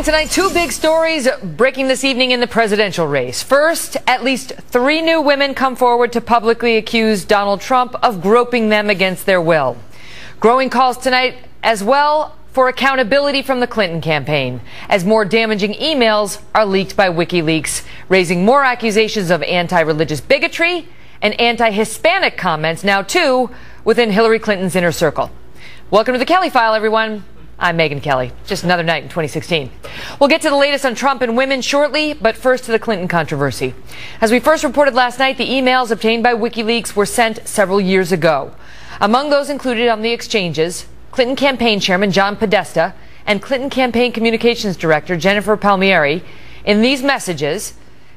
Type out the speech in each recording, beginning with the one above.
Tonight, two big stories breaking this evening in the presidential race. First, at least 3 new women come forward to publicly accuse Donald Trump of groping them against their will. Growing calls tonight as well for accountability from the Clinton campaign, as more damaging emails are leaked by WikiLeaks, raising more accusations of anti-religious bigotry and anti-Hispanic comments now, too, within Hillary Clinton's inner circle. Welcome to the Kelly File, everyone. I'm Megyn Kelly. Just another night in 2016. We'll get to the latest on Trump and women shortly, but first to the Clinton controversy. As we first reported last night, the emails obtained by WikiLeaks were sent several years ago. Among those included on the exchanges, Clinton campaign chairman John Podesta and Clinton campaign communications director Jennifer Palmieri. In these messages,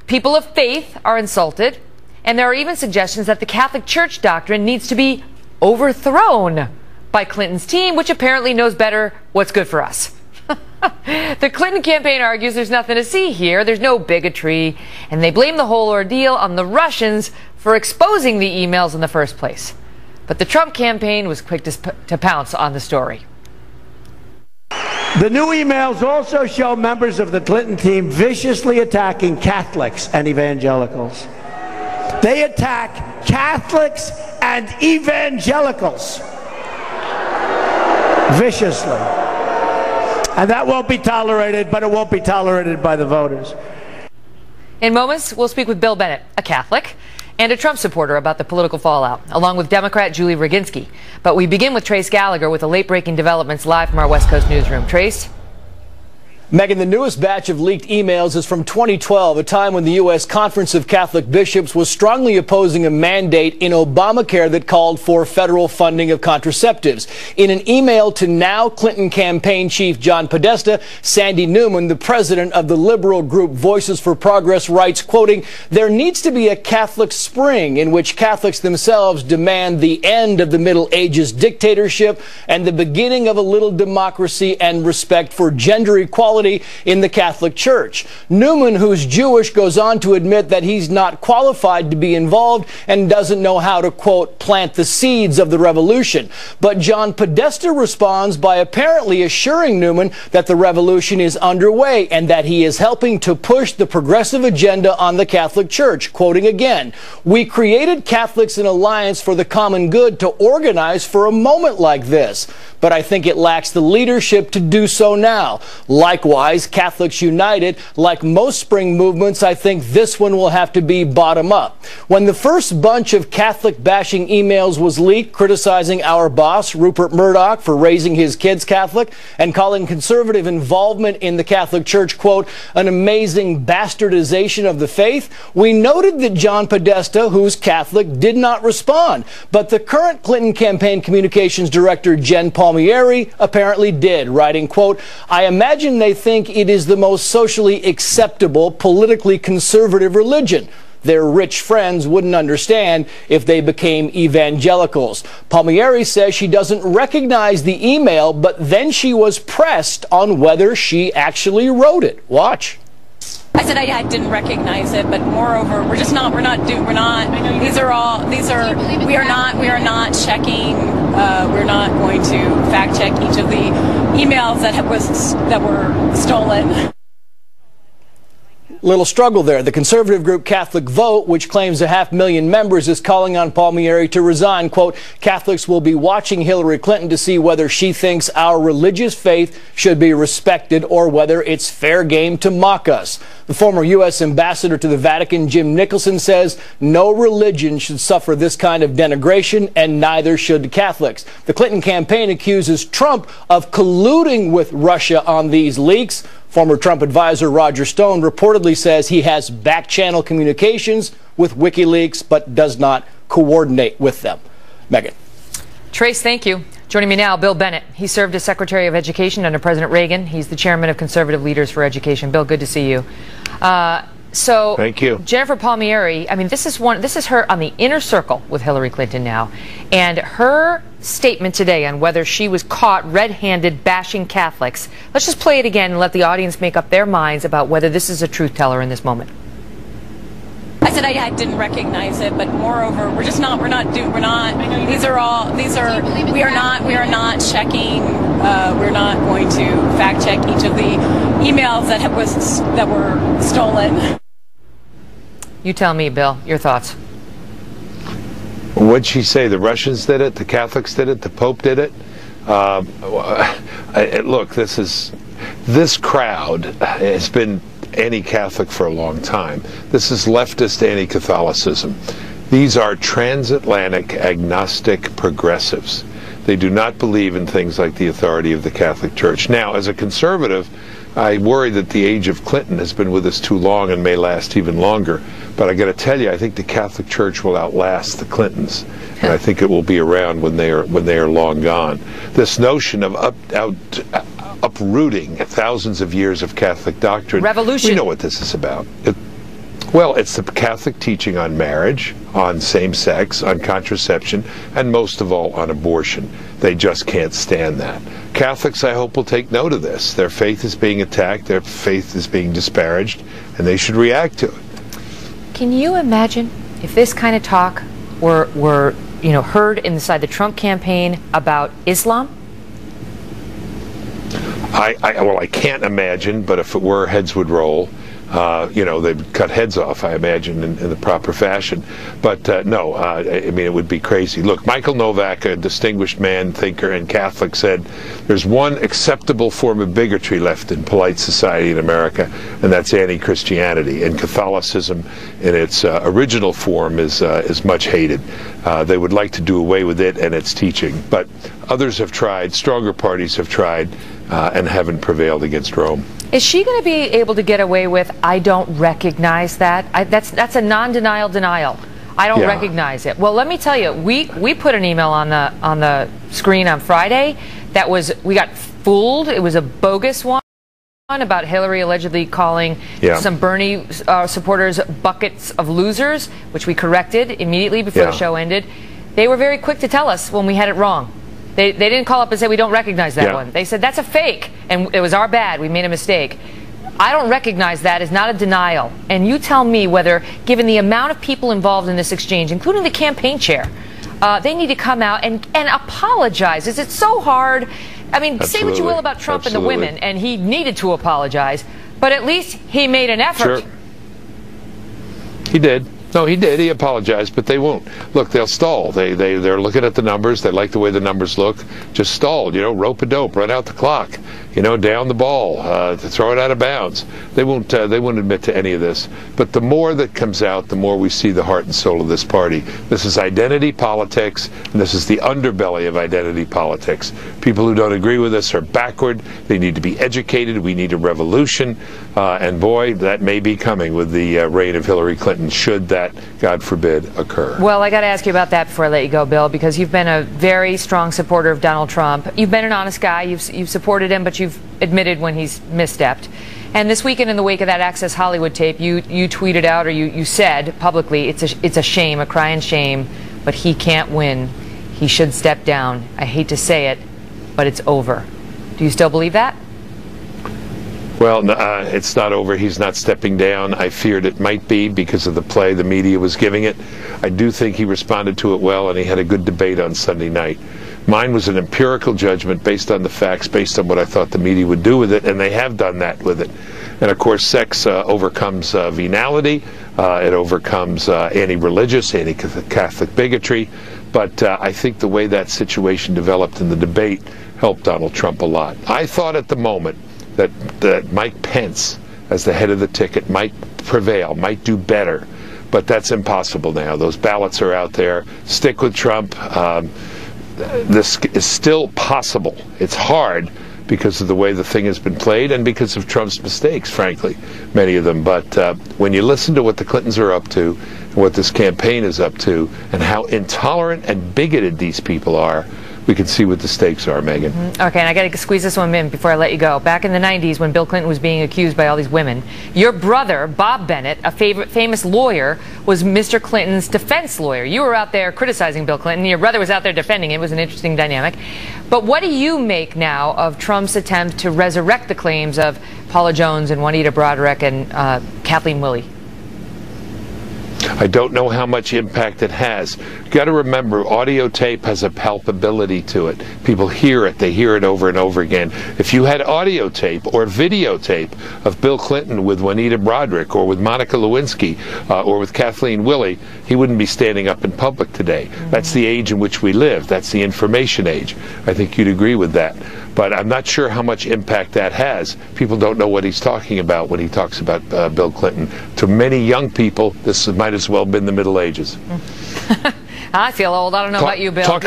people of faith are insulted, and there are even suggestions that the Catholic Church doctrine needs to be overthrown by Clinton's team, which apparently knows better what's good for us. The Clinton campaign argues there's nothing to see here, there's no bigotry, and they blame the whole ordeal on the Russians for exposing the emails in the first place. But the Trump campaign was quick to pounce on the story. The new emails also show members of the Clinton team viciously attacking Catholics and evangelicals. They attack Catholics and evangelicals viciously. And that won't be tolerated, but it won't be tolerated by the voters. In moments, we'll speak with Bill Bennett, a Catholic and a Trump supporter, about the political fallout, along with Democrat Julie Roginski. But we begin with Trace Gallagher with the late-breaking developments live from our West Coast newsroom. Trace? Megyn, the newest batch of leaked emails is from 2012, a time when the U.S. Conference of Catholic Bishops was strongly opposing a mandate in Obamacare that called for federal funding of contraceptives. In an email to now Clinton campaign chief John Podesta, Sandy Newman, the president of the liberal group Voices for Progress, writes, quoting, "There needs to be a Catholic spring in which Catholics themselves demand the end of the Middle Ages dictatorship and the beginning of a little democracy and respect for gender equality in the Catholic Church." Newman, who's Jewish, goes on to admit that he's not qualified to be involved and doesn't know how to, quote, plant the seeds of the revolution. But John Podesta responds by apparently assuring Newman that the revolution is underway and that he is helping to push the progressive agenda on the Catholic Church. Quoting again, "We created Catholics in Alliance for the Common Good to organize for a moment like this, but I think it lacks the leadership to do so now. Likewise, Catholics United, like most spring movements, I think this one will have to be bottom up." When the first bunch of Catholic bashing emails was leaked, criticizing our boss, Rupert Murdoch, for raising his kids Catholic and calling conservative involvement in the Catholic Church, quote, an amazing bastardization of the faith, we noted that John Podesta, who's Catholic, did not respond. But the current Clinton campaign communications director, Jen Palmieri, apparently did, writing, quote, "I imagine they think it is the most socially acceptable, politically conservative religion. Their rich friends wouldn't understand if they became evangelicals." Palmieri says she doesn't recognize the email, but then she was pressed on whether she actually wrote it. Watch. I said I didn't recognize it, but moreover, we are not checking, we're not going to fact check each of the emails that were stolen. Little struggle there. The conservative group Catholic Vote, which claims 500,000 members, is calling on Palmieri to resign. Quote, "Catholics will be watching Hillary Clinton to see whether she thinks our religious faith should be respected or whether it's fair game to mock us." The former U.S. ambassador to the Vatican, Jim Nicholson, says no religion should suffer this kind of denigration, and neither should Catholics. The Clinton campaign accuses Trump of colluding with Russia on these leaks. Former Trump advisor Roger Stone reportedly says he has back-channel communications with WikiLeaks but does not coordinate with them. Megyn. Trace, thank you. Joining me now, Bill Bennett. He served as Secretary of Education under President Reagan. He's the chairman of Conservative Leaders for Education. Bill, good to see you. Thank you. Jennifer Palmieri, I mean, this is her on the inner circle with Hillary Clinton now. And her statement today on whether she was caught red-handed bashing Catholics. Let's just play it again and let the audience make up their minds about whether this is a truth teller in this moment. I said I didn't recognize it, but moreover, we are not checking, we're not going to fact check each of the emails emails that were stolen. You tell me, Bill, your thoughts. What'd she say? The Russians did it? The Catholics did it? The Pope did it? Look, this crowd has been anti-Catholic for a long time. This is leftist anti-Catholicism. These are transatlantic agnostic progressives. They do not believe in things like the authority of the Catholic Church. Now, as a conservative, I worry that the age of Clinton has been with us too long and may last even longer. But I got to tell you, I think the Catholic Church will outlast the Clintons, and I think it will be around when they are long gone. This notion of uprooting thousands of years of Catholic doctrine. Revolution. We know what this is about. Well, it's the Catholic teaching on marriage, on same-sex, on contraception, and most of all on abortion. They just can't stand that. Catholics, I hope, will take note of this. Their faith is being attacked, their faith is being disparaged, and they should react to it. Can you imagine if this kind of talk were heard inside the Trump campaign about Islam? Well, I can't imagine, but if it were, heads would roll. They'd cut heads off, I imagine, in the proper fashion. But no, I mean, it would be crazy. Look, Michael Novak, a distinguished man, thinker, and Catholic, said there's one acceptable form of bigotry left in polite society in America, and that's anti-Christianity. And Catholicism, in its original form, is much hated. They would like to do away with it and its teaching. But others have tried, stronger parties have tried, and haven't prevailed against Rome. Is she going to be able to get away with, I don't recognize that? That's a non-denial denial. I don't recognize it. Well, let me tell you, we put an email on the screen on Friday that we got fooled. It was a bogus one about Hillary allegedly calling some Bernie supporters buckets of losers, which we corrected immediately before the show ended. They were very quick to tell us when we had it wrong. They didn't call up and say, we don't recognize that one. They said, that's a fake, and it was our bad. We made a mistake. I don't recognize that as not a denial. And you tell me whether, given the amount of people involved in this exchange, including the campaign chair, they need to come out and apologize. Is it so hard? I mean, say what you will about Trump and the women, and he needed to apologize, but at least he made an effort. Sure. He did. No, he did. He apologized, but they won't. Look, they'll stall. They're looking at the numbers. They like the way the numbers look. Just stall. Rope-a-dope, run out the clock. Down the ball, throw it out of bounds. They won't admit to any of this. But the more that comes out, the more we see the heart and soul of this party. This is identity politics, and this is the underbelly of identity politics. People who don't agree with us are backward. They need to be educated. We need a revolution. And boy, that may be coming with the reign of Hillary Clinton, should that, God forbid, occur. Well, I got to ask you about that before I let you go, Bill, because you've been a very strong supporter of Donald Trump. You've been an honest guy. You've supported him, but you've admitted when he's misstepped. And this weekend, in the wake of that Access Hollywood tape, you tweeted out, or you said publicly, it's a shame, a crying shame, but he can't win. He should step down. I hate to say it, but it's over. Do you still believe that? Well, it's not over. He's not stepping down. I feared it might be because of the play the media was giving it. I do think he responded to it well, and he had a good debate on Sunday night. Mine was an empirical judgment based on the facts, based on what I thought the media would do with it, and they have done that with it. And of course, sex overcomes venality. It overcomes anti-religious, anti-Catholic bigotry. But I think the way that situation developed in the debate helped Donald Trump a lot. I thought at the moment that Mike Pence, as the head of the ticket, might prevail, might do better. But that's impossible now. Those ballots are out there. Stick with Trump. This is still possible. It's hard because of the way the thing has been played and because of Trump's mistakes, frankly, many of them. But when you listen to what the Clintons are up to, and what this campaign is up to, and how intolerant and bigoted these people are, we can see what the stakes are, Megan. Okay, and I got to squeeze this one in before I let you go. Back in the 90s, when Bill Clinton was being accused by all these women, your brother, Bob Bennett, a famous lawyer, was Mr. Clinton's defense lawyer. You were out there criticizing Bill Clinton. Your brother was out there defending him. It was an interesting dynamic. But what do you make now of Trump's attempt to resurrect the claims of Paula Jones and Juanita Broaddrick and Kathleen Willey? I don't know how much impact it has. You got to remember, audio tape has a palpability to it. People hear it. They hear it over and over again. If you had audio tape or videotape of Bill Clinton with Juanita Broaddrick or with Monica Lewinsky or with Kathleen Willey, he wouldn't be standing up in public today. That's the age in which we live. That's the information age. I think you'd agree with that. But I'm not sure how much impact that has. People don't know what he's talking about when he talks about Bill Clinton. To many young people, this might as well have been the Middle Ages. I feel old. I don't know about you, Bill.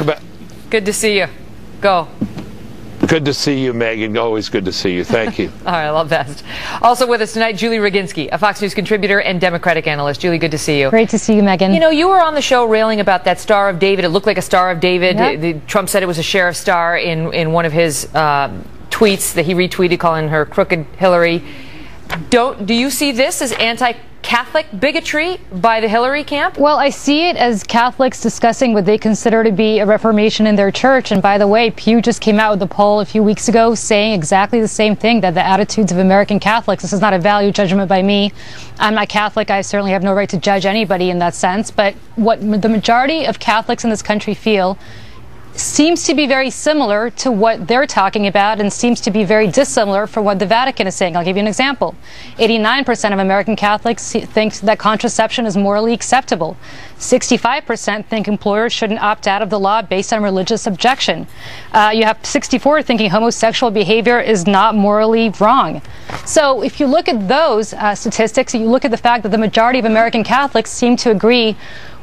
Good to see you. Go. Good to see you, Megan. Always good to see you. Thank you. All right, I love that. Also with us tonight, Julie Roginski, a Fox News contributor and Democratic analyst. Julie, good to see you. Great to see you, Megan. You know, you were on the show railing about that Star of David. It looked like a Star of David. Yep. Trump said it was a sheriff's star in one of his tweets that he retweeted calling her crooked Hillary. Do you see this as anti-Catholic bigotry by the Hillary camp? Well, I see it as Catholics discussing what they consider to be a reformation in their church. And by the way, Pew just came out with a poll a few weeks ago saying exactly the same thing, that the attitudes of American Catholics, this is not a value judgment by me. I'm not Catholic. I certainly have no right to judge anybody in that sense. But what the majority of Catholics in this country feel seems to be very similar to what they're talking about and seems to be very dissimilar from what the Vatican is saying. I'll give you an example. 89% of American Catholics think that contraception is morally acceptable. 65% think employers shouldn't opt out of the law based on religious objection. You have 64 thinking homosexual behavior is not morally wrong. So if you look at those statistics, you look at the fact that the majority of American Catholics seem to agree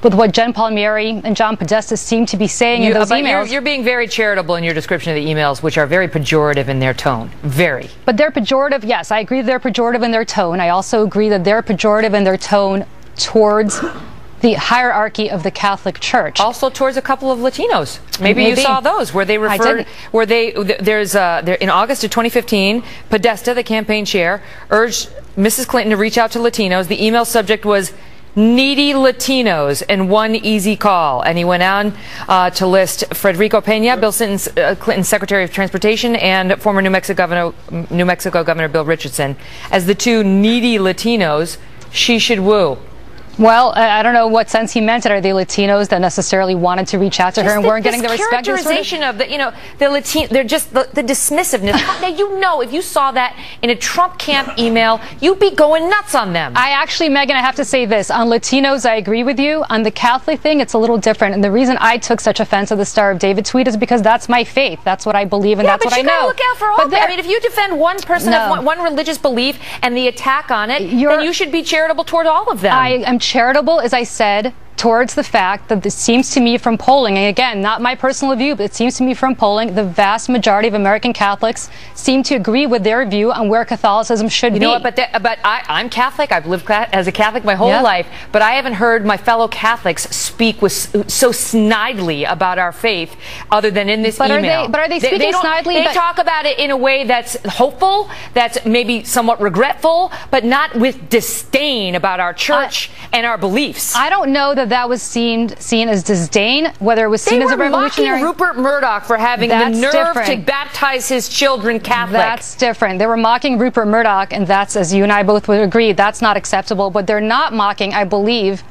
with what Jen Palmieri and John Podesta seem to be saying in those emails. You're being very charitable in your description of the emails, which are very pejorative in their tone. Very. But they're pejorative, yes. I agree they're pejorative in their tone. I also agree that they're pejorative in their tone towards the hierarchy of the Catholic Church. Also towards a couple of Latinos. Maybe you saw those where they referred, in August of 2015, Podesta, the campaign chair, urged Mrs. Clinton to reach out to Latinos. The email subject was needy Latinos and one easy call. And he went on to list Federico Pena, Bill Clinton's Secretary of Transportation, and former New Mexico Governor Bill Richardson as the two needy Latinos she should woo. Well, I don't know what sense he meant it. Are they Latinos that necessarily wanted to reach out to her and weren't getting the respect? Characterization of the, the Latino, they're just the dismissiveness. Now, you know, if you saw that in a Trump camp email, you'd be going nuts on them. I actually, Megan, I have to say this. On Latinos, I agree with you. On the Catholic thing, it's a little different. And the reason I took such offense to the Star of David tweet is because that's my faith. That's what I believe and that's what I know. Yeah, but you gotta look out for all. I mean, if you defend one person of one religious belief and the attack on it, then you should be charitable toward all of them. I am charitable, as I said, towards the fact that this seems to me from polling, and again, not my personal view, but it seems to me from polling, the vast majority of American Catholics seem to agree with their view on where Catholicism should be. You know what, but I'm Catholic. I've lived as a Catholic my whole life, but I haven't heard my fellow Catholics speak so snidely about our faith other than in this email. But are they speaking snidely? They talk about it in a way that's hopeful, that's maybe somewhat regretful, but not with disdain about our church and our beliefs. I don't know that was seen as disdain, whether it was seen as a revolutionary. They were mocking Rupert Murdoch for having the nerve to baptize his children Catholic. That's different. They were mocking Rupert Murdoch, and that's, as you and I both would agree, that's not acceptable. But they're not mocking, I believe,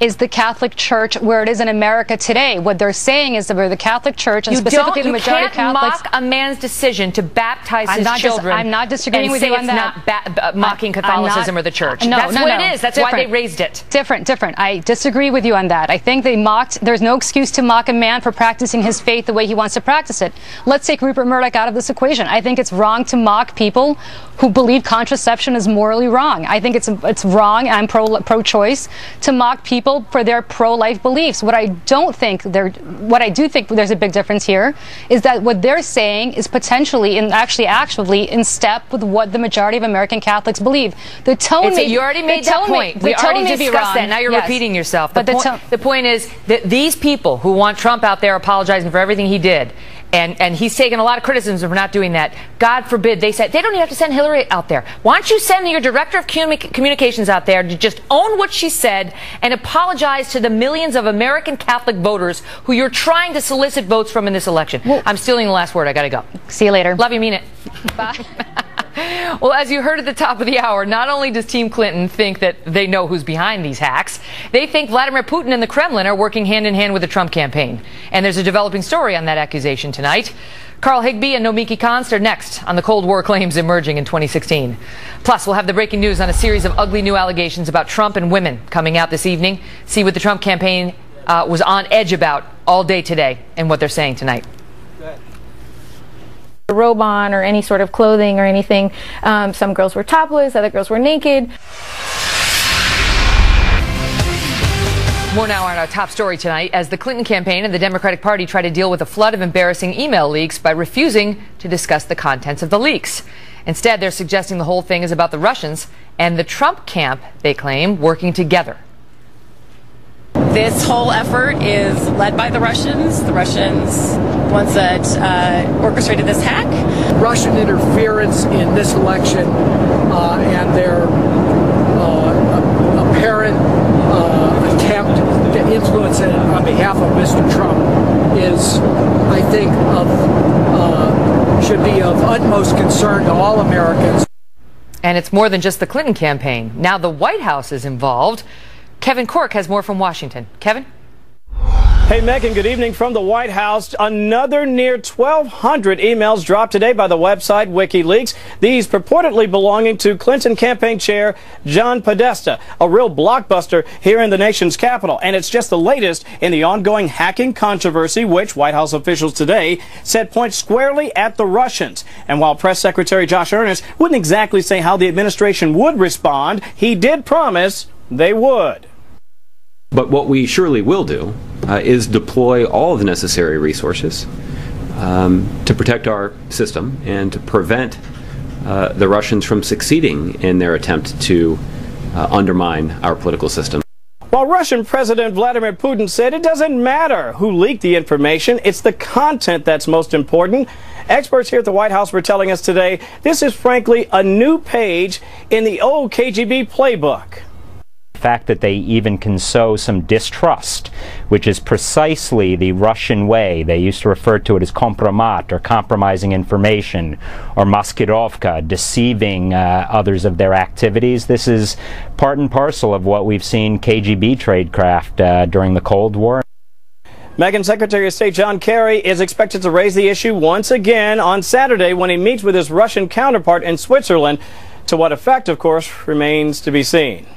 is the Catholic Church where it is in America today. What they're saying is that where the Catholic Church, and specifically the majority of Catholics... You can't mock a man's decision to baptize his children. I'm not disagreeing with you on that. It's not mocking Catholicism or the church. That's what it is. That's why they raised it. Different. I disagree with you on that. I think they mocked... There's no excuse to mock a man for practicing his faith the way he wants to practice it. Let's take Rupert Murdoch out of this equation. I think it's wrong to mock people who believe contraception is morally wrong. I think it's wrong, I'm pro-choice, to mock people for their pro-life beliefs. What I do think there's a big difference here is that what they're saying is potentially and actually in step with what the majority of American Catholics believe. The tone you already made that point. We already discussed that. Now you're repeating yourself. But the point is that these people who want Trump out there apologizing for everything he did, and he's taken a lot of criticism for not doing that. God forbid, they said, they don't even have to send Hillary out there. Why don't you send your director of communications out there to just own what she said and apologize to the millions of American Catholic voters who you're trying to solicit votes from in this election? Well, I'm stealing the last word. I got to go. See you later. Love you, mean it. Bye. Well, as you heard at the top of the hour, not only does Team Clinton think that they know who's behind these hacks, they think Vladimir Putin and the Kremlin are working hand in hand with the Trump campaign. And there's a developing story on that accusation tonight. Carl Higbie and Nomiki Konst are next on the Cold War claims emerging in 2016. Plus, we'll have the breaking news on a series of ugly new allegations about Trump and women coming out this evening. See what the Trump campaign was on edge about all day today and what they're saying tonight. A robe on or any sort of clothing or anything. Some girls were topless, other girls were naked. More now on our top story tonight as the Clinton campaign and the Democratic Party try to deal with a flood of embarrassing email leaks by refusing to discuss the contents of the leaks. Instead, they're suggesting the whole thing is about the Russians and the Trump camp, they claim, working together. This whole effort is led by the Russians ones that orchestrated this hack. Russian interference in this election and their apparent attempt to influence it on behalf of Mr. Trump is, I think, should be of utmost concern to all Americans. And it's more than just the Clinton campaign. Now the White House is involved. Kevin Corke has more from Washington. Kevin? Hey, Megan, good evening from the White House. Another near 1,200 emails dropped today by the website WikiLeaks. These purportedly belonging to Clinton campaign chair John Podesta, a real blockbuster here in the nation's capital. And it's just the latest in the ongoing hacking controversy, which White House officials today said points squarely at the Russians. And while Press Secretary Josh Earnest wouldn't exactly say how the administration would respond, he did promise they would. But what we surely will do is deploy all of the necessary resources to protect our system and to prevent the Russians from succeeding in their attempt to undermine our political system. While Russian President Vladimir Putin said it doesn't matter who leaked the information, it's the content that's most important. Experts here at the White House were telling us today this is frankly a new page in the old KGB playbook. The fact that they even can sow some distrust, which is precisely the Russian way. They used to refer to it as kompromat, or compromising information, or maskirovka, deceiving others of their activities. This is part and parcel of what we've seen KGB tradecraft during the Cold War. Megan, Secretary of State John Kerry is expected to raise the issue once again on Saturday when he meets with his Russian counterpart in Switzerland. To what effect, of course, remains to be seen.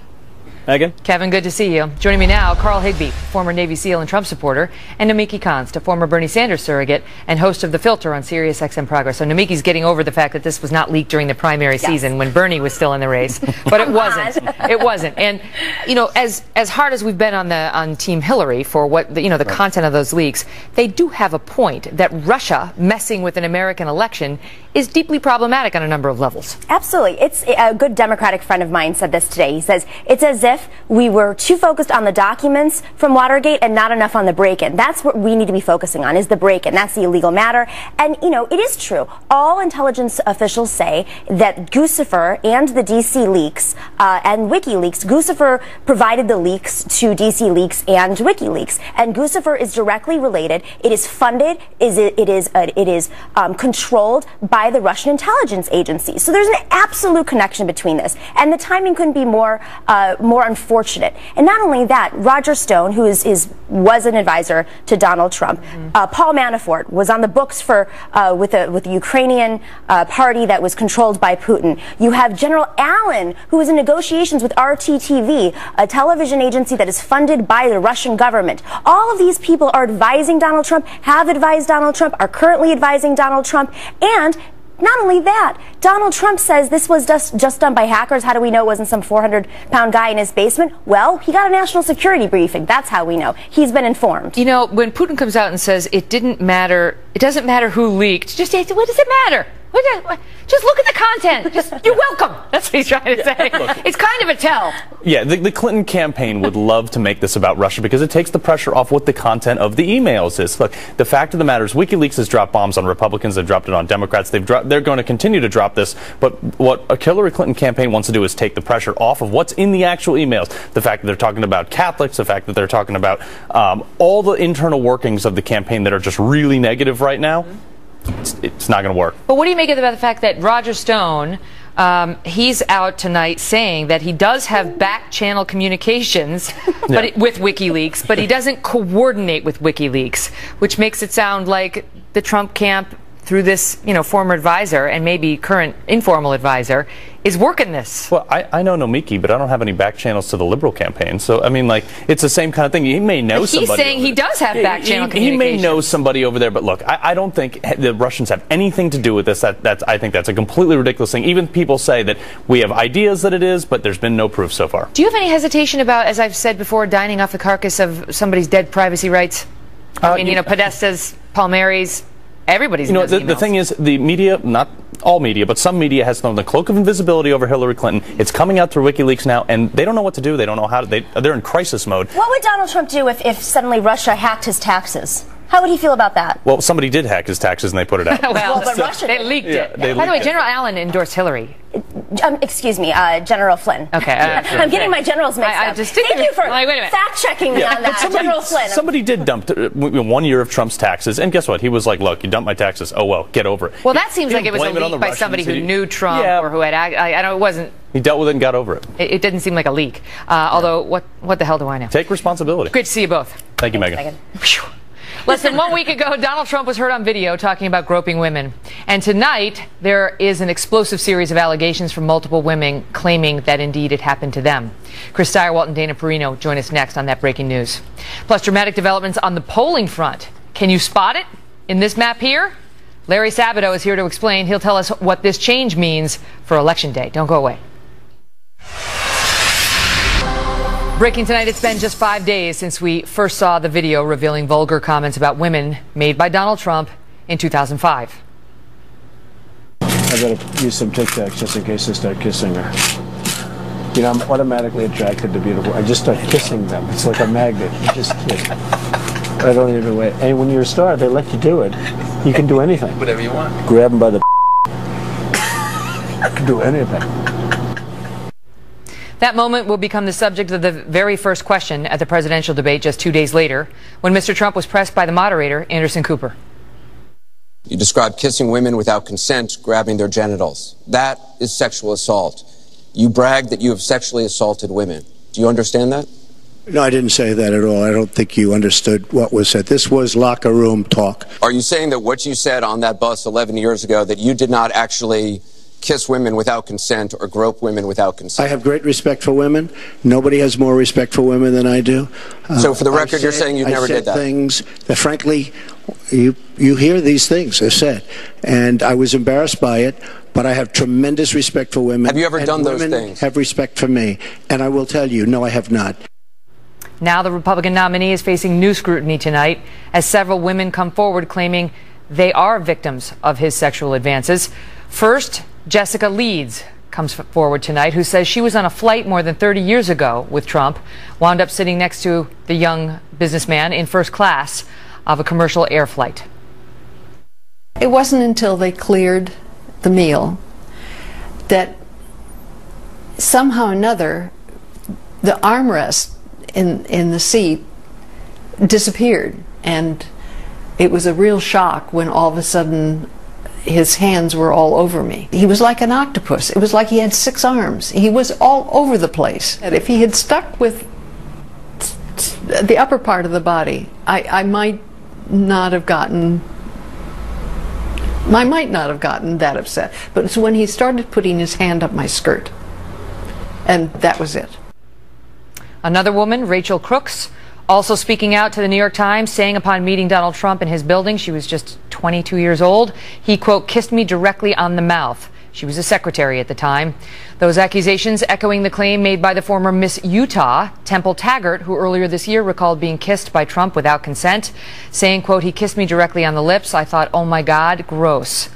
Megan? Kevin, good to see you. Joining me now, Carl Higbie, former Navy SEAL and Trump supporter, and Nomiki Konst, a former Bernie Sanders surrogate and host of The Filter on Sirius XM Progress. So Nomiki's getting over the fact that this was not leaked during the primary season when Bernie was still in the race, but it wasn't. It wasn't. And you know, as hard as we've been on Team Hillary for what the content of those leaks, they do have a point that Russia messing with an American election is deeply problematic on a number of levels. Absolutely. It's a good Democratic friend of mine said this today. He says it's as if we were too focused on the documents from Watergate and not enough on the break-in. That's what we need to be focusing on, is the break-in. That's the illegal matter. And, you know, it is true. All intelligence officials say that Guccifer and the DC leaks and WikiLeaks, Guccifer provided the leaks to DC Leaks and WikiLeaks. And Guccifer is directly related. It is funded. It is controlled by the Russian intelligence agency. So there's an absolute connection between this. And the timing couldn't be more unfortunate. And not only that, Roger Stone, who was an advisor to Donald Trump, Paul Manafort was on the books for with the Ukrainian party that was controlled by Putin. You have General Allen, who was in negotiations with RTTV, a television agency that is funded by the Russian government. All of these people are advising Donald Trump, have advised Donald Trump, are currently advising Donald Trump, and not only that, Donald Trump says this was just done by hackers. How do we know it wasn't some 400-pound guy in his basement? Well, he got a national security briefing. That's how we know. He's been informed. You know, when Putin comes out and says it doesn't matter who leaked, just what does it matter? Just look at the content. You're welcome. That's what he's trying to say. Look, it's kind of a tell. Yeah, the Clinton campaign would love to make this about Russia because it takes the pressure off what the content of the emails is. Look, the fact of the matter is WikiLeaks has dropped bombs on Republicans. They've dropped it on Democrats. They're going to continue to drop this. But what a Hillary Clinton campaign wants to do is take the pressure off of what's in the actual emails. The fact that they're talking about Catholics, the fact that they're talking about all the internal workings of the campaign that are just really negative right now. it's not going to work. But what do you make of the fact that Roger Stone, he's out tonight saying that he does have back-channel communications with WikiLeaks, but he doesn't coordinate with WikiLeaks, which makes it sound like the Trump camp, through this, former advisor and maybe current informal advisor, is working this. Well, I know Nomiki, but I don't have any back channels to the Liberal campaign. So, I mean, like, it's the same kind of thing. He may know somebody. He's saying he does have back channel communication. He may know somebody over there, but look, I don't think the Russians have anything to do with this. I think that's a completely ridiculous thing. Even people say that we have ideas that it is, but there's been no proof so far. Do you have any hesitation about, as I've said before, dining off the carcass of somebody's dead privacy rights? I mean, Podesta's, Palmieri's, everybody's the thing is, the media, not all media, but some media has thrown the cloak of invisibility over Hillary Clinton. It's coming out through WikiLeaks now, and they don't know what to do. They don't know how to. They're in crisis mode. What would Donald Trump do if suddenly Russia hacked his taxes? How would he feel about that? Well, somebody did hack his taxes and they put it out. Well, but Russia, they leaked it. By the way, General Allen endorsed Hillary. Excuse me, General Flynn. Okay. I'm getting my generals mixed up. Thank you for fact-checking me on that, General Flynn. Somebody did dump 1 year of Trump's taxes, and guess what? He was like, look, you dumped my taxes. Oh, well, get over it. Well, that seems like it was a leak by somebody who knew Trump or who had, I know it wasn't. He dealt with it and got over it. It didn't seem like a leak. Although, what the hell do I know? Take responsibility. Great to see you both. Thank you, Megan. Less than 1 week ago, Donald Trump was heard on video talking about groping women. And tonight, there is an explosive series of allegations from multiple women claiming that indeed it happened to them. Chris Stirewalt and Dana Perino join us next on That Breaking News. Plus, dramatic developments on the polling front. Can you spot it in this map here? Larry Sabato is here to explain. He'll tell us what this change means for Election Day. Don't go away. Breaking tonight, it's been just 5 days since we first saw the video revealing vulgar comments about women made by Donald Trump in 2005. I better use some Tic Tacs just in case I start kissing her. I'm automatically attracted to beautiful. I just start kissing them. It's like a magnet. You just kiss. I don't even wait. And when you're a star, they let you do it. You can do anything. Whatever you want. Grab them by the you can do anything. That moment will become the subject of the very first question at the presidential debate just 2 days later, when Mr. Trump was pressed by the moderator, Anderson Cooper. You described kissing women without consent, grabbing their genitals. That is sexual assault. You brag that you have sexually assaulted women. Do you understand that? No, I didn't say that at all. I don't think you understood what was said. This was locker room talk. Are you saying that what you said on that bus 11 years ago, that you did not actually kiss women without consent or grope women without consent? I have great respect for women. Nobody has more respect for women than I do. So for the record, you're saying you never did that? Things that, frankly, you hear these things are said. And I was embarrassed by it, but I have tremendous respect for women. Have you ever done those things? Women have respect for me. And I will tell you, no, I have not. Now the Republican nominee is facing new scrutiny tonight as several women come forward claiming they are victims of his sexual advances. First, Jessica Leeds comes forward tonight, who says she was on a flight more than 30 years ago with Trump, wound up sitting next to the young businessman in first class of a commercial air flight. It wasn't until they cleared the meal that somehow or another the armrest in the seat disappeared, and it was a real shock when all of a sudden his hands were all over me. He was like an octopus. It was like he had 6 arms. He was all over the place. And if he had stuck with the upper part of the body, I might not have gotten that upset. But it's when he started putting his hand up my skirt, and that was it. Another woman, Rachel Crooks, also speaking out to the New York Times, saying upon meeting Donald Trump in his building, she was just 22 years old, he, quote, kissed me directly on the mouth. She was a secretary at the time. Those accusations echoing the claim made by the former Miss Utah, Temple Taggart, who earlier this year recalled being kissed by Trump without consent, saying, quote, he kissed me directly on the lips. I thought, oh my God, gross.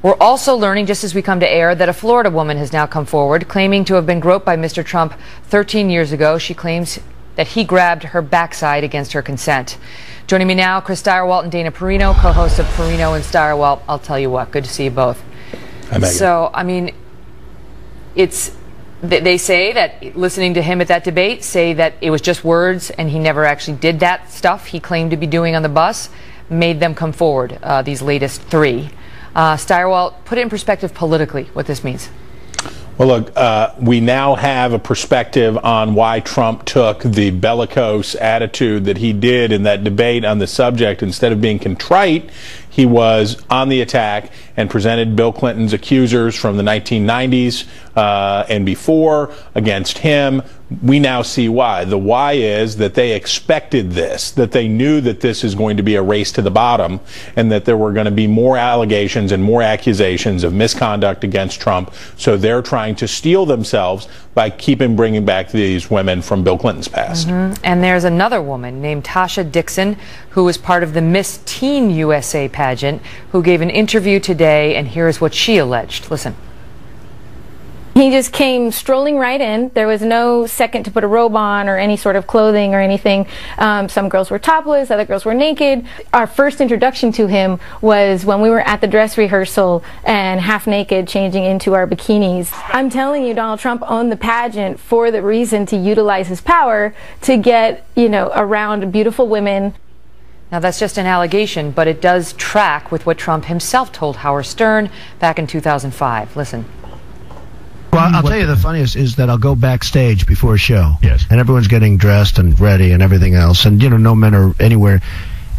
We're also learning, just as we come to air, that a Florida woman has now come forward, claiming to have been groped by Mr. Trump 13 years ago. She claims that he grabbed her backside against her consent. Joining me now, Chris Stirewalt and Dana Perino, co-hosts of Perino and Stirewalt. I'll tell you what, good to see you both. Hi, Megan. So, I mean, they say that, listening to him at that debate, say that it was just words and he never actually did that stuff he claimed to be doing on the bus. made them come forward, these latest three. Steyerwalt, put it in perspective politically, what this means. Well, look, we now have a perspective on why Trump took the bellicose attitude that he did in that debate on the subject. Instead of being contrite, he was on the attack and presented Bill Clinton's accusers from the 1990s and before against him. We now see why. The why is that they expected this, that they knew that this is going to be a race to the bottom and that there were going to be more allegations and more accusations of misconduct against Trump. So they're trying to steel themselves by bringing back these women from Bill Clinton's past. And there's another woman named Tasha Dixon, who was part of the Miss Teen USA pageant, who gave an interview today, and here's what she alleged. Listen. He just came strolling right in. There was no second to put a robe on or any sort of clothing or anything. Some girls were topless, other girls were naked. Our first introduction to him was when we were at the dress rehearsal and half naked changing into our bikinis. I'm telling you, Donald Trump owned the pageant for the reason to utilize his power to get, around beautiful women. Now, that's just an allegation, but it does track with what Trump himself told Howard Stern back in 2005. Listen. Well, I'll tell you the funniest is that I'll go backstage before a show. Yes. And everyone's getting dressed and ready and everything else. And, no men are anywhere.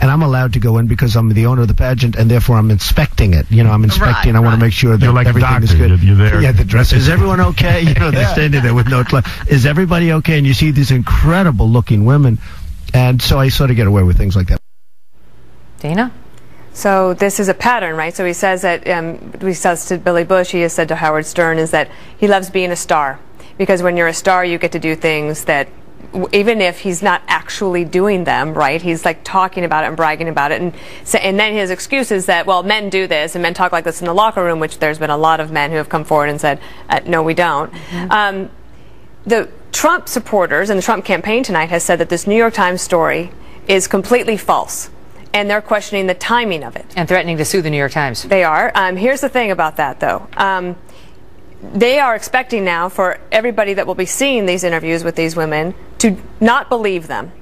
And I'm allowed to go in because I'm the owner of the pageant, and therefore I'm inspecting it. I'm inspecting. Right, I want to make sure that like everything is good. You're there. Yeah, the dress. Is everyone okay? They're standing there with no clothes. Is everybody okay? And you see these incredible looking women. And so I sort of get away with things like that. Dana? So this is a pattern, right? So he says that, he says to Billy Bush, he has said to Howard Stern, is that he loves being a star. Because when you're a star, you get to do things that, even if he's not actually doing them, right? He's like talking about it and bragging about it. And then his excuse is that, well, men do this and men talk like this in the locker room, which there's been a lot of men who have come forward and said, no, we don't. The Trump supporters and the Trump campaign tonight has said that this New York Times story is completely false. And they're questioning the timing of it. And threatening to sue the New York Times. They are. Here's the thing about that, though. They are expecting now for everybody that will be seeing these interviews with these women to not believe them.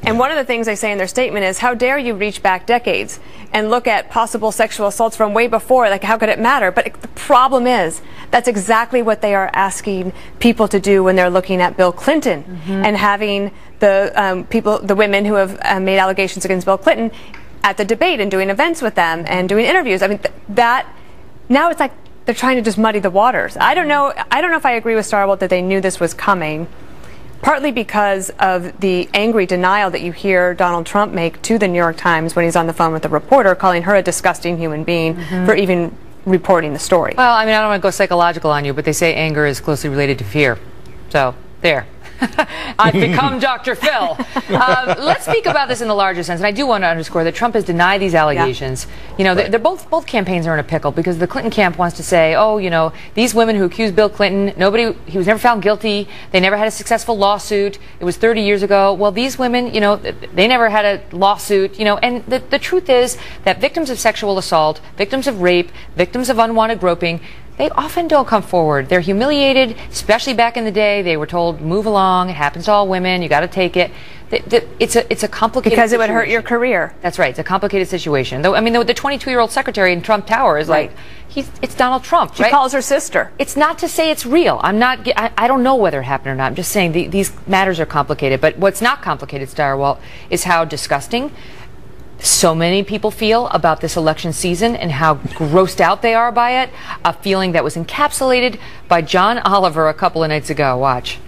And one of the things they say in their statement is, how dare you reach back decades and look at possible sexual assaults from way before, like how could it matter? But the problem is, that's exactly what they are asking people to do when they're looking at Bill Clinton and having the women who have made allegations against Bill Clinton at the debate and doing events with them and doing interviews. I mean, now it's like they're trying to just muddy the waters. I don't know if I agree with Steyerwalt that they knew this was coming. Partly because of the angry denial that you hear Donald Trump make to the New York Times when he's on the phone with the reporter, calling her a disgusting human being for even reporting the story. Well, I mean, I don't want to go psychological on you, but they say anger is closely related to fear. So, there. I've become Dr. Phil. Let's speak about this in the larger sense, and I do want to underscore that Trump has denied these allegations. They're both campaigns are in a pickle because the Clinton camp wants to say, these women who accused Bill Clinton, he was never found guilty. They never had a successful lawsuit. It was 30 years ago. Well, these women, they never had a lawsuit. And the truth is that victims of sexual assault, victims of rape, victims of unwanted groping, they often don't come forward. They're humiliated, especially back in the day. They were told, move along, it happens to all women, you got to take it. It's a complicated because it situation. would hurt your career. That's right. It's a complicated situation. Though, I mean, the 22-year-old secretary in Trump Tower is like, it's Donald Trump. She calls her sister. It's not to say it's real. I don't know whether it happened or not. I'm just saying these matters are complicated. But what's not complicated, Steyerwalt, is how disgusting so many people feel about this election season and how grossed out they are by it. A feeling that was encapsulated by John Oliver a couple of nights ago. Watch.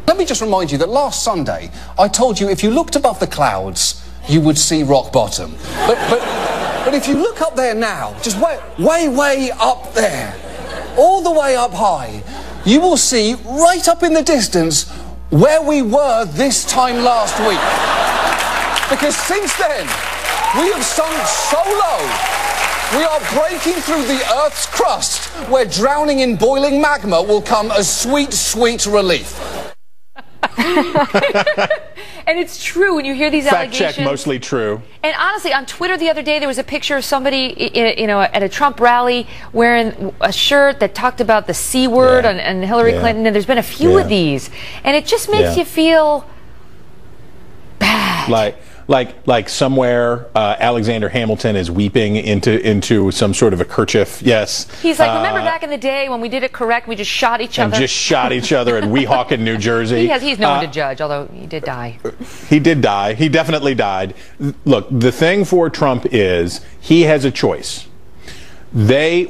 Let me just remind you that last Sunday I told you if you looked above the clouds you would see rock bottom. But if you look up there now, just way up there, all the way up high, you will see right up in the distance where we were this time last week. Because since then, we have sunk so low, we are breaking through the Earth's crust, where drowning in boiling magma will come as sweet, sweet relief. And it's true when you hear these allegations. Fact check, mostly true. And honestly, on Twitter the other day, there was a picture of somebody, at a Trump rally wearing a shirt that talked about the C word on Hillary Clinton, and there's been a few of these. And it just makes you feel bad. like somewhere Alexander Hamilton is weeping into some sort of a kerchief. Yes. He's like, remember back in the day when we did it correct, we just shot each other. And just shot each other in Weehawken, New Jersey. He's no one to judge, although he did die. He did die. He definitely died. Look, the thing for Trump is he has a choice. The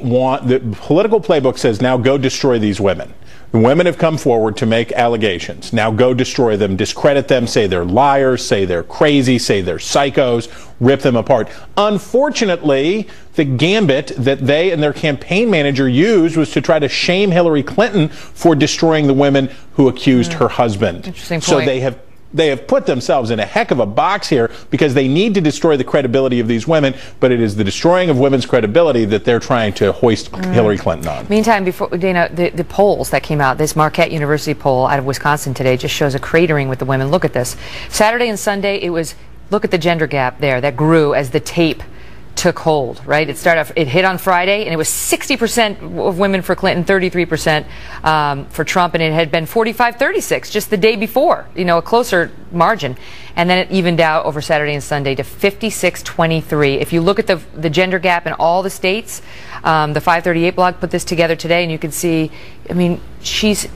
political playbook says, now go destroy these women. The women have come forward to make allegations. Now go destroy them, discredit them, say they're liars, say they're crazy, say they're psychos, rip them apart. Unfortunately, the gambit that they and their campaign manager used was to try to shame Hillary Clinton for destroying the women who accused her husband. Interesting point. So they have put themselves in a heck of a box here because they need to destroy the credibility of these women, but it is the destroying of women's credibility that they're trying to hoist Hillary Clinton on. Meantime, before Dana, the polls that came out, this Marquette University poll out of Wisconsin today just shows a cratering with the women. Look at this. Saturday and Sunday, it was, look at the gender gap there that grew as the tape took hold, right? It hit on Friday, and it was 60% of women for Clinton, 33% for Trump, and it had been 45-36 just the day before, a closer margin. And then it evened out over Saturday and Sunday to 56-23. If you look at the gender gap in all the states, the 538 blog put this together today, and you can see, she's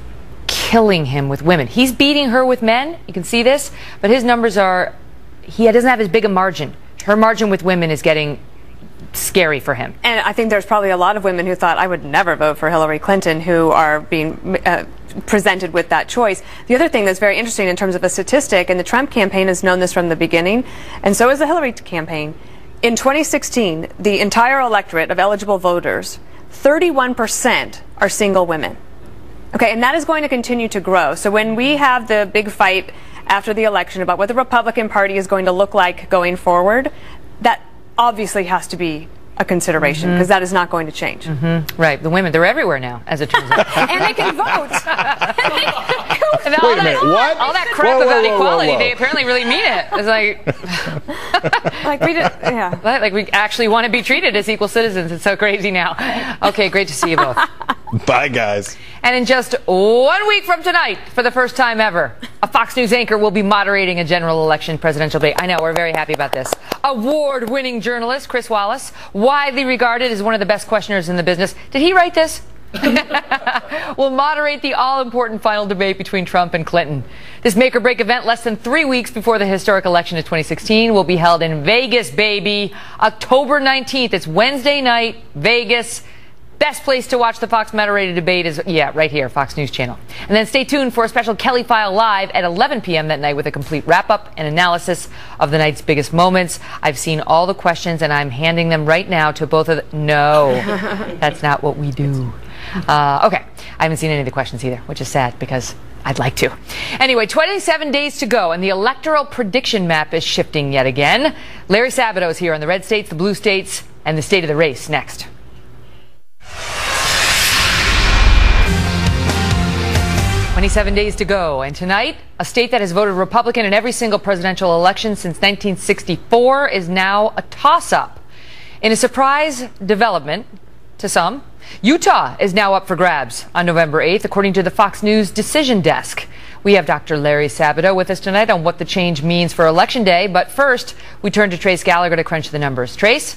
killing him with women. He's beating her with men. You can see this, but his numbers are, he doesn't have as big a margin. Her margin with women is getting scary for him. And I think there's probably a lot of women who thought, I would never vote for Hillary Clinton, who are being presented with that choice. The other thing that's very interesting in terms of a statistic, and the Trump campaign has known this from the beginning, and so has the Hillary campaign. In 2016, the entire electorate of eligible voters, 31% are single women. Okay, and that is going to continue to grow. So when we have the big fight after the election about what the Republican Party is going to look like going forward, that obviously has to be a consideration, because that is not going to change. Right. The women, they're everywhere now, as it turns out. And they can vote. Wait a minute, what? All that crap about equality, they apparently really mean it. It's like, like we actually want to be treated as equal citizens. It's so crazy now. Okay, great to see you both. Bye, guys. And in just 1 week from tonight, for the first time ever, a Fox News anchor will be moderating a general election presidential debate. I know, we're very happy about this. Award-winning journalist Chris Wallace, widely regarded as one of the best questioners in the business. Did he write this? Will moderate the all-important final debate between Trump and Clinton. This make-or-break event, less than 3 weeks before the historic election of 2016, will be held in Vegas, baby. October 19th. It's Wednesday night, Vegas. Best place to watch the Fox moderated debate is, right here, Fox News Channel. And then stay tuned for a special Kelly File Live at 11 p.m. that night with a complete wrap-up and analysis of the night's biggest moments. I've seen all the questions, and I'm handing them right now to both of them. No, that's not what we do. Okay, I haven't seen any of the questions either, which is sad because I'd like to. Anyway, 27 days to go, and the electoral prediction map is shifting yet again. Larry Sabato is here on the red states, the blue states, and the state of the race next. 27 days to go, and tonight, a state that has voted Republican in every single presidential election since 1964 is now a toss-up. In a surprise development to some, Utah is now up for grabs on November 8th, according to the Fox News Decision Desk. We have Dr. Larry Sabato with us tonight on what the change means for Election Day, but first, we turn to Trace Gallagher to crunch the numbers. Trace?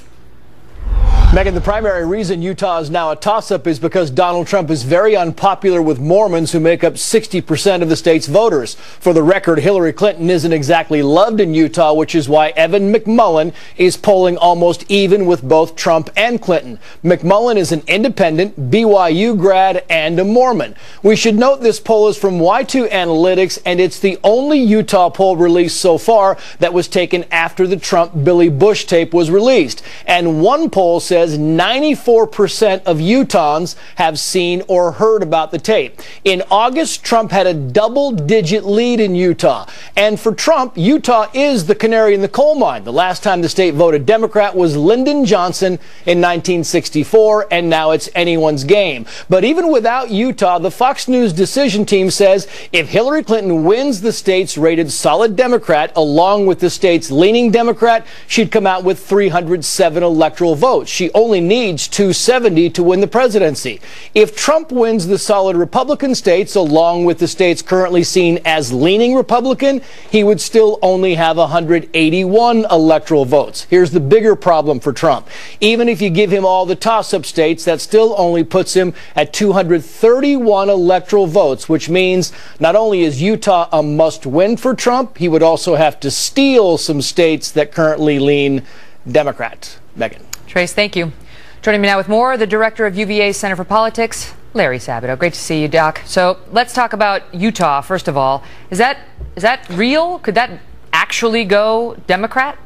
Megan, the primary reason Utah is now a toss-up is because Donald Trump is very unpopular with Mormons, who make up 60% of the state's voters. For the record, Hillary Clinton isn't exactly loved in Utah, which is why Evan McMullin is polling almost even with both Trump and Clinton. McMullin is an independent, BYU grad, and a Mormon. We should note this poll is from Y2 Analytics, and it's the only Utah poll released so far that was taken after the Trump-Billy Bush tape was released. And one poll says 94% of Utahns have seen or heard about the tape. In August, Trump had a double-digit lead in Utah. And for Trump, Utah is the canary in the coal mine. The last time the state voted Democrat was Lyndon Johnson in 1964, and now it's anyone's game. But even without Utah, the Fox News decision team says if Hillary Clinton wins the state's rated solid Democrat, along with the state's leaning Democrat, she'd come out with 307 electoral votes. She he only needs 270 to win the presidency. If Trump wins the solid Republican states, along with the states currently seen as leaning Republican, he would still only have 181 electoral votes. Here's the bigger problem for Trump. Even if you give him all the toss-up states, that still only puts him at 231 electoral votes, which means not only is Utah a must-win for Trump, he would also have to steal some states that currently lean Democrat. Megan. Trace, thank you. Joining me now with more, the director of UVA's Center for Politics, Larry Sabato. Great to see you, Doc. So let's talk about Utah, first of all. Is that real? Could that actually go Democrat?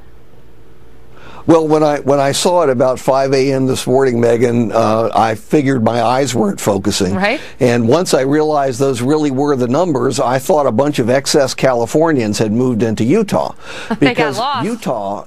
Well, when I saw it about 5 a.m. this morning, Megan, I figured my eyes weren't focusing. Right. And once I realized those really were the numbers, I thought a bunch of excess Californians had moved into Utah. They got lost. Utah...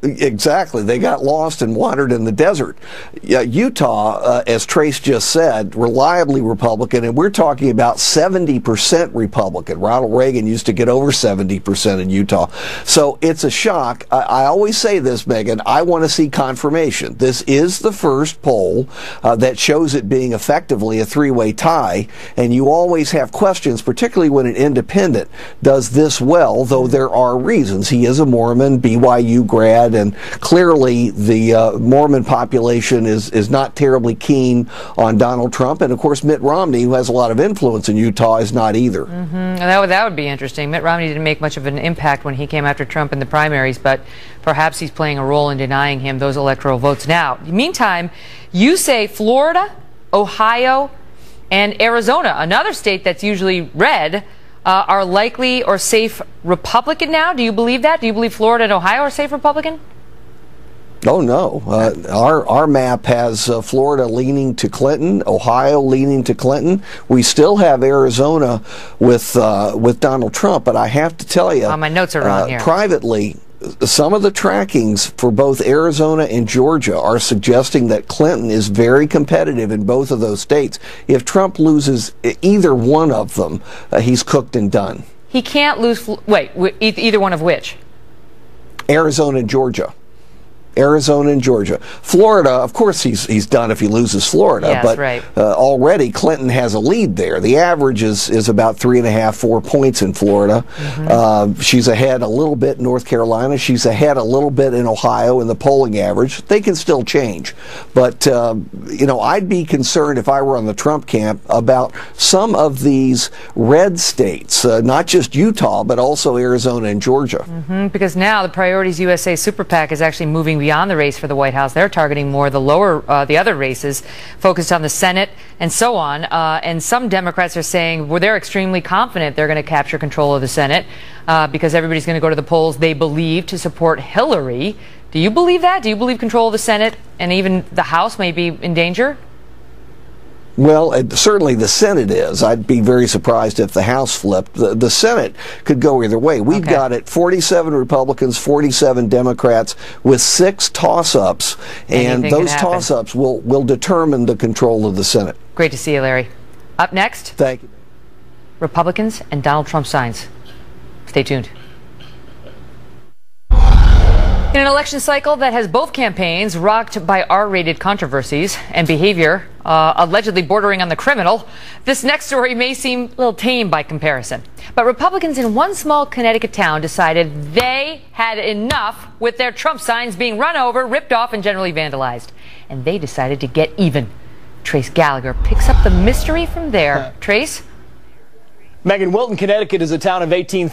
Exactly. They got lost and wandered in the desert. Utah, as Trace just said, reliably Republican, and we're talking about 70% Republican. Ronald Reagan used to get over 70% in Utah. So it's a shock. I always say this, Megan, I want to see confirmation. This is the first poll that shows it being effectively a three-way tie, and you always have questions, particularly when an independent does this well, though there are reasons. He is a Mormon, BYU grad, and clearly the Mormon population is not terribly keen on Donald Trump. And, of course, Mitt Romney, who has a lot of influence in Utah, is not either. That would be interesting. Mitt Romney didn't make much of an impact when he came after Trump in the primaries, but perhaps he's playing a role in denying him those electoral votes now. Meantime, you say Florida, Ohio, and Arizona, another state that's usually red, are likely or safe Republican now. Do you believe that? Do you believe Florida and Ohio are safe Republican? Oh, no. Our map has Florida leaning to Clinton, Ohio leaning to Clinton. We still have Arizona with Donald Trump, but I have to tell you, my notes are wrong here. Privately, some of the trackings for both Arizona and Georgia are suggesting that Clinton is very competitive in both of those states. If Trump loses either one of them, he's cooked and done. He can't lose. Wait, either one of which? Arizona and Georgia. Arizona and Georgia. Florida, of course, he's done if he loses Florida. Yes, but right. Already Clinton has a lead there. The average is about 3.5, 4 points in Florida. She's ahead a little bit in North Carolina. She's ahead a little bit in Ohio in the polling average. They can still change. But, I'd be concerned if I were on the Trump camp about some of these red states, not just Utah, but also Arizona and Georgia. Because now the Priorities USA Super PAC is actually moving beyond the race for the White House. They're targeting more the other races, focused on the Senate and so on. And some Democrats are saying, well, they're extremely confident they're going to capture control of the Senate because everybody's going to go to the polls, they believe, to support Hillary. Do you believe that? Do you believe control of the Senate and even the House may be in danger? Well, certainly the Senate is. I'd be very surprised if the House flipped. The Senate could go either way. We've got it 47 Republicans, 47 Democrats with 6 toss-ups, and those toss-ups will determine the control of the Senate. Great to see you, Larry. Up next, thank you. Republicans and Donald Trump signs. Stay tuned. In an election cycle that has both campaigns rocked by R-rated controversies and behavior allegedly bordering on the criminal, this next story may seem a little tame by comparison. But Republicans in one small Connecticut town decided they had enough with their Trump signs being run over, ripped off, and generally vandalized. And they decided to get even. Trace Gallagher picks up the mystery from there. Trace? Megan, Wilton, Connecticut is a town of 18,000.